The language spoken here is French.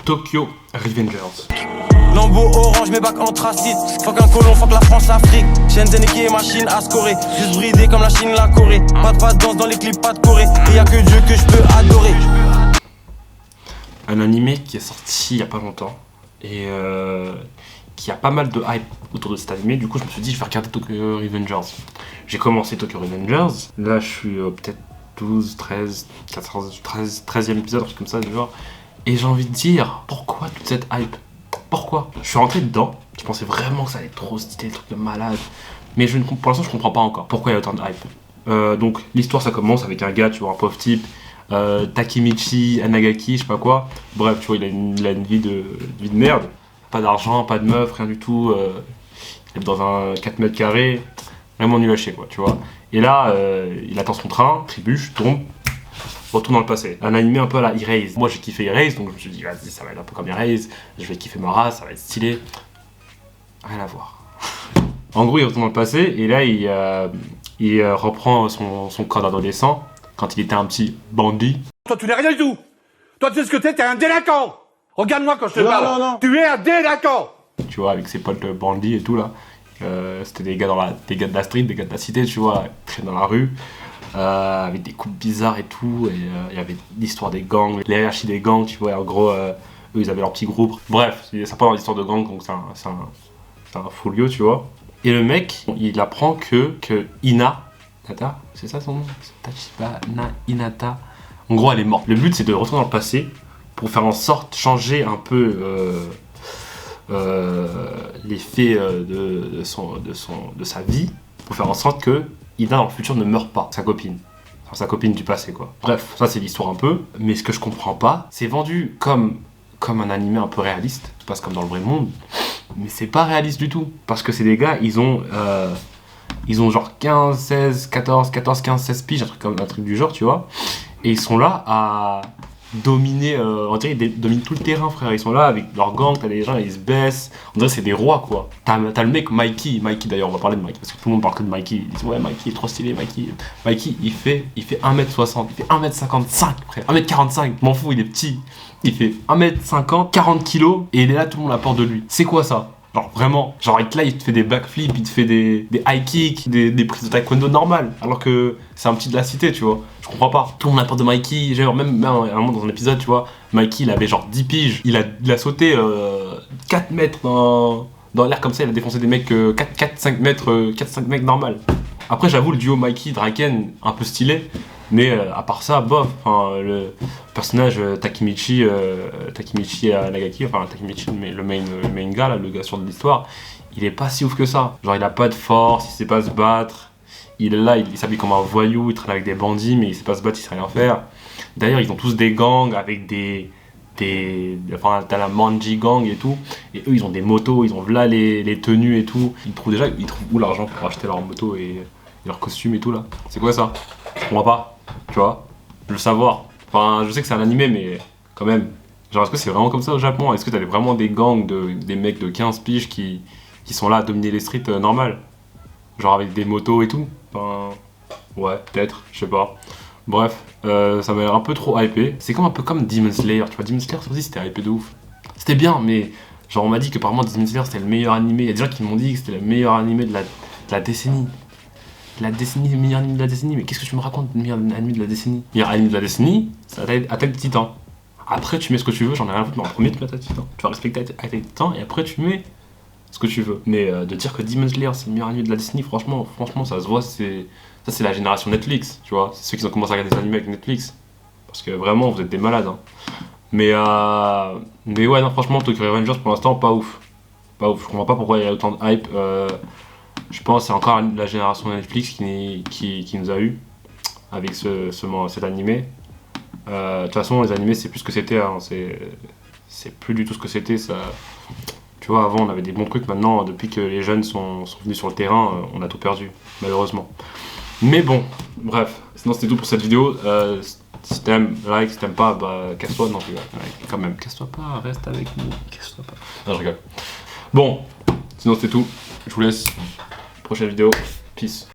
Tokyo Revengers. Lambeau orange, mes bacs anthracite. Faut qu'un colon, faut que la France Afrique. Shenzhen qui est machine à scorer. Juste bridé comme la Chine, la Corée. Pas de danse dans les clips, pas de Corée. Et y'a que Dieu que je peux adorer. Un animé qui est sorti il y a pas longtemps. Et qui a pas mal de hype autour de cet animé. Du coup, je me suis dit, je vais regarder Tokyo Revengers. J'ai commencé Tokyo Revengers. Là, je suis peut-être 12, 13, 14, 13e épisode, un truc comme ça, du genre. Et j'ai envie de dire, pourquoi toute cette hype? Pourquoi? Je suis rentré dedans, je pensais vraiment que ça allait être trop stylé, des trucs de malade. Mais pour l'instant, je comprends pas encore pourquoi il y a autant de hype. Donc, l'histoire, ça commence avec un gars, tu vois, un pauvre type, Takemichi Anagaki, je sais pas quoi. Bref, tu vois, il a une vie de merde. Pas d'argent, pas de meuf, rien du tout. Il est dans un 4 mètres carrés, vraiment nul à chier, quoi, tu vois. Et là, il attend son train, trébuche, tombe, retourne dans le passé. Un animé un peu à la Erase. Moi j'ai kiffé Erase, donc je me suis dit, vas-y, ça va être un peu comme Erase, je vais kiffer ma race, ça va être stylé. Rien à voir. En gros, il retourne dans le passé, et là, il reprend son corps d'adolescent, quand il était un petit bandit. Toi, tu n'es rien du tout. Toi, tu sais ce que t'es un délinquant. Regarde-moi quand je te parle. Non. Tu es un délinquant. Tu vois, avec ses potes bandits et tout, là. C'était des gars de la street, des gars de la cité, tu vois, très dans la rue. Avec des coupes bizarres et tout, et il y avait l'histoire des gangs, les hiérarchies des gangs, tu vois, en gros, eux ils avaient leur petit groupe. Bref, c'est pas dans l'histoire de gang, donc c'est un folio, tu vois. Et le mec, il apprend que Hinata, c'est ça son nom? Tachiba Hinata. En gros, elle est morte. Le but, c'est de retourner dans le passé pour faire en sorte de changer un peu l'effet de sa vie, pour faire en sorte que Ina dans le futur ne meurt pas, sa copine du passé, quoi. Bref, ça c'est l'histoire un peu, mais ce que je comprends pas, c'est vendu comme un animé un peu réaliste, ça se passe comme dans le vrai monde, mais c'est pas réaliste du tout, parce que c'est des gars, ils ont genre 15, 16, 14, 15, 16 piges, un truc du genre, tu vois, et ils sont là à dominer, on dirait ils dominent tout le terrain, frère. Ils sont là avec leurs gangs, t'as des gens, ils se baissent. On dirait c'est des rois, quoi. T'as le mec Mikey d'ailleurs, on va parler de Mikey, parce que tout le monde parle que de Mikey. Ils disent ouais, Mikey est trop stylé, Mikey. Mikey, il fait 1m60, il fait 1m55, frère. 1m45, m'en fous, il est petit. Il fait 1m50, 40 kilos, et il est là, tout le monde a peur de lui. C'est quoi ça? Genre vraiment, genre il te fait des backflips, il te fait des high kicks, des prises de taekwondo normales, alors que c'est un petit de la cité, tu vois. Je comprends pas. Tout le monde a peur de Mikey. Genre même à un moment dans un épisode, tu vois, Mikey il avait genre 10 piges, il a sauté 4 mètres dans l'air comme ça, il a défoncé des mecs 4-5 mecs normal. Après j'avoue le duo Mikey-Draken un peu stylé, mais à part ça, bof, le personnage Takemichi Nagaki, enfin Takemichi, le main gars, là, le gars sur de l'histoire, il est pas si ouf que ça. Genre il a pas de force, il sait pas se battre, il est là, il s'habille comme un voyou, il traîne avec des bandits, mais il sait pas se battre, il sait rien faire. D'ailleurs ils ont tous des gangs avec enfin t'as la Manji Gang et tout, et eux ils ont des motos, ils ont là les tenues et tout. Ils trouvent où l'argent pour acheter leur moto et leurs costumes et tout là. C'est quoi ça? Je comprends pas, tu vois, je veux le savoir. Enfin, je sais que c'est un animé, mais quand même. Genre, est-ce que c'est vraiment comme ça au Japon? Est-ce que t'avais vraiment des gangs, des mecs de 15 piges qui sont là à dominer les streets normales? Genre avec des motos et tout? Enfin, ouais, peut-être, je sais pas. Bref, ça m'a l'air un peu trop hypé. C'est un peu comme Demon Slayer, tu vois, Demon Slayer, ça aussi c'était hypé de ouf. C'était bien, mais genre on m'a dit que apparemment Demon Slayer c'était le meilleur animé. Il y a des gens qui m'ont dit que c'était le meilleur animé de la décennie. Le meilleur anime de la décennie, mais qu'est-ce que tu me racontes, le meilleur anime de la décennie? Le meilleur anime de la décennie, c'est Attaque des Titans. Après, tu mets ce que tu veux, j'en ai rien à foutre, mais en premier, tu mets Attaque des Titans. Tu vas respecter Attaque des Titans, et après, tu mets ce que tu veux. Mais de dire que Demon Slayer, c'est le meilleur anime de la décennie, franchement, ça se voit, ça, c'est la génération Netflix, tu vois. C'est ceux qui ont commencé à regarder des animés avec Netflix. Parce que vraiment, vous êtes des malades, hein. Mais ouais, non, franchement, Tokyo Revengers, pour l'instant, pas ouf. Pas ouf, je comprends pas pourquoi il y a autant de hype. Je pense que c'est encore la génération Netflix qui nous a eu avec cet animé. De toute façon, les animés, c'est plus ce que c'était. Hein. C'est plus du tout ce que c'était. Ça... Tu vois, avant, on avait des bons trucs. Maintenant, depuis que les jeunes sont venus sur le terrain, on a tout perdu, malheureusement. Mais bon, bref. Sinon, c'était tout pour cette vidéo. Si t'aimes, like. Si t'aimes pas, bah, casse-toi. Non, quand même, casse-toi pas. Reste avec nous. Casse-toi pas. Non, je rigole. Bon, sinon, c'était tout. Je vous laisse. Prochaine vidéo. Peace.